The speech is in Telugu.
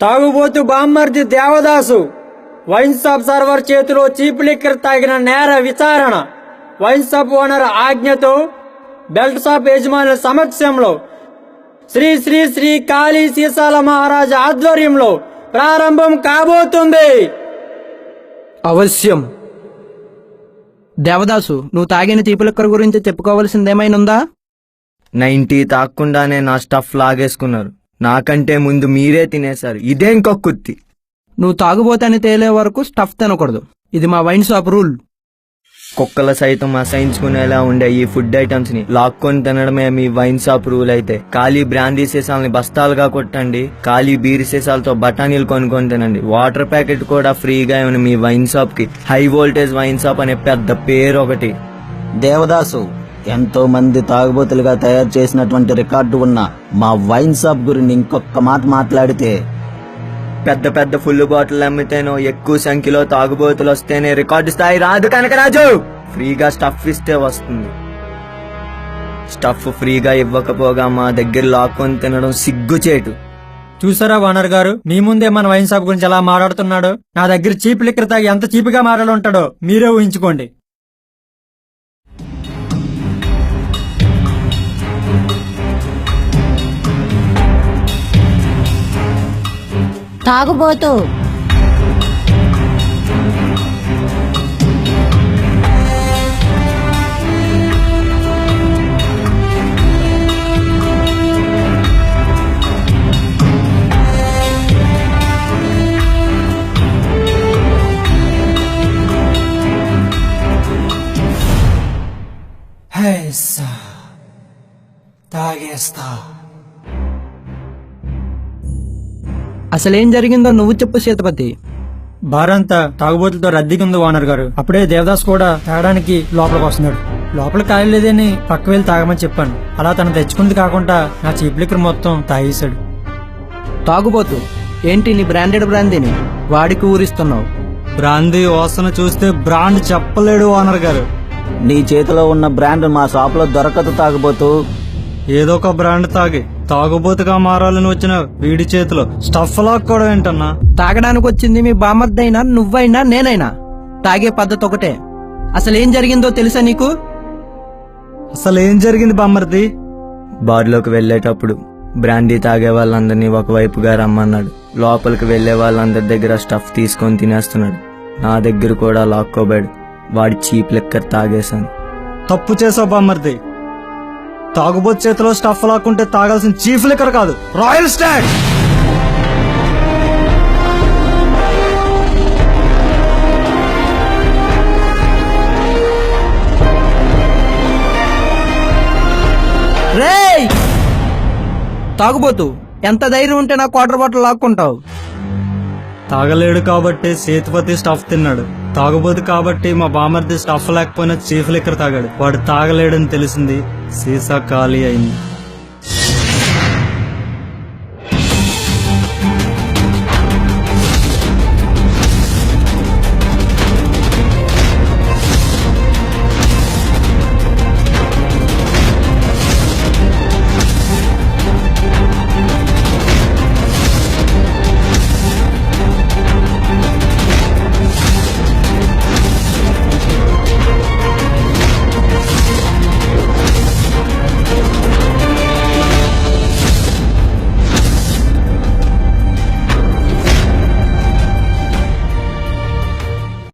తాగుబోతు బామ్మర్ది దేవదాసు వైన్ షాప్ సర్వర్ చేతిలో చీప్ లిక్కర్ తాగిన నేర విచారణ. వైన్ షాప్ ఓనర్ ఆజ్ఞతో బెల్ట్ షాప్ యజమానుల సమక్షంలో శ్రీ శ్రీ శ్రీ కాళీ సీసాల మహారాజు ఆధ్వర్యంలో ప్రారంభం కాబోతుంది. అవశ్యం. దేవదాసు, నువ్వు తాగిన తీపి లిక్కర్ గురించి చెప్పుకోవాల్సిందేమైనా 90 తాక్కుండానే నా స్టఫ్ లాగేసుకున్నారు. నాకంటే ముందు మీరే తినేశారు. ఇదేం కక్కుర్తి. నువ్వు తాగుబోతని తేలే వరకు స్టఫ్ తినకూడదు. ఇది మా వైన్ షాప్ రూల్. కుక్కల సైతం అసహించుకునేలా ఉండే ఈ ఫుడ్ ఐటమ్స్ ని లాక్కొని తినడమే మీ వైన్ షాప్ రూల్ అయితే, ఖాళీ బ్రాందీ సీసాలని బస్తాలుగా కొట్టండి, ఖాళీ బీర్ సీసాలతో బఠానీలు కొనుక్కొని తినండి. వాటర్ ప్యాకెట్ కూడా ఫ్రీగా ఇవ్వండి. మీ వైన్ షాప్ కి హై వోల్టేజ్ వైన్ షాప్ అనే పెద్ద పేరు ఒకటి. దేవదాసు, ఎంతో మంది తాగుబోతులుగా తయారు చేసినటువంటి రికార్డు ఉన్న మా వైన్ షాప్ గురించి ఇంకొక మాట మాట్లాడితే పెద్ద పెద్ద ఫుల్ బాటిల్ అమ్మితేనో, ఎక్కువ సంఖ్యలో తాగుబోతులు వస్తేనే రికార్డు స్థాయి రాదు. కనకరాజు, ఫ్రీగా స్టఫ్ ఇస్తే వస్తుంది. స్టఫ్ ఫ్రీగా ఇవ్వకపోగా మా దగ్గర లాక్కొని తినడం సిగ్గుచేటు. చూసారా ఓనర్ గారు, మీ ముందే మన వైన్ షాప్ గురించి ఎలా మాట్లాడుతున్నాడు. నా దగ్గర చీప్ లిక్కర్ తాగి ఎంత చీప్గా మాట్లాడి ఉంటాడో మీరే ఊహించుకోండి. తాగుబోతు తాగేస్తా. అసలేం జరిగిందో నువ్వు చెప్పు సీతపతి. బారంతా తాగుబోతులతో రద్దీగా ఉంది ఓనర్ గారు. అప్పుడే దేవదాస్ కూడా తాగడానికి లోపలికి వస్తున్నాడు. లోపల ఖాళీ లేదని పక్క వెళ్ళి తాగమని చెప్పాను. అలా తను తెచ్చుకుంది కాకుండా నా చీప్ లిక్కర్ మొత్తం తాగేశాడు. తాగుబోతు, ఏంటి నీ బ్రాండెడ్ బ్రాందీని వాడికి ఊరిస్తున్నావు? బ్రాందీ వాసన చూస్తే బ్రాండ్ చెప్పలేడు ఓనర్ గారు. నీ చేతిలో ఉన్న బ్రాండ్ మా షాప్ లో దొరకదు తాగుబోతూ. ఏదో ఒక బ్రాండ్ తాగి తాగుబోతుగా మారాలని వచ్చిన వీడి చేతిలో స్టఫ్ లాక్కోవడం ఏంటన్నా? తాగడానికి వచ్చింది మీ బామర్దైనా నువ్వైనా నేనైనా తాగే పద్ధతి ఒకటే. అసలేం జరిగిందో తెలుసా నీకు? అసలు ఏం జరిగింది బామ్మర్ది? బార్లోకి వెళ్లేటప్పుడు బ్రాండీ తాగే వాళ్ళందరినీ ఒకవైపుగా రమ్మన్నాడు. లోపలికి వెళ్లే వాళ్ళందరి దగ్గర స్టఫ్ తీసుకొని తినేస్తున్నాడు. నా దగ్గర కూడా లాక్కోబాడు. వాడి చీప్ లిక్కర్ తాగేశాను. తప్పు చేసావు బామ్మర్ది. తాగుబోతు చేతిలో స్టఫ్ లాక్కుంటే తాగాల్సిన చీఫ్ లిక్కర్ కాదు, రాయల్ స్టాగ్. రేయ్ తాగుబోతు, ఎంత ధైర్యం ఉంటే నా క్వార్టర్ బాటిల్ లాక్కుంటావు? తాగలేడు కాబట్టి సేతుపతి స్టఫ్ తిన్నాడు. తాగుబోతు కాబట్టి మా బామర్ది స్టఫ్ లేకపోయినా చీఫ్ లిక్కర్ తాగాడు. వాడు తాగలేడని తెలిసింది, సీసా ఖాళీ అయింది.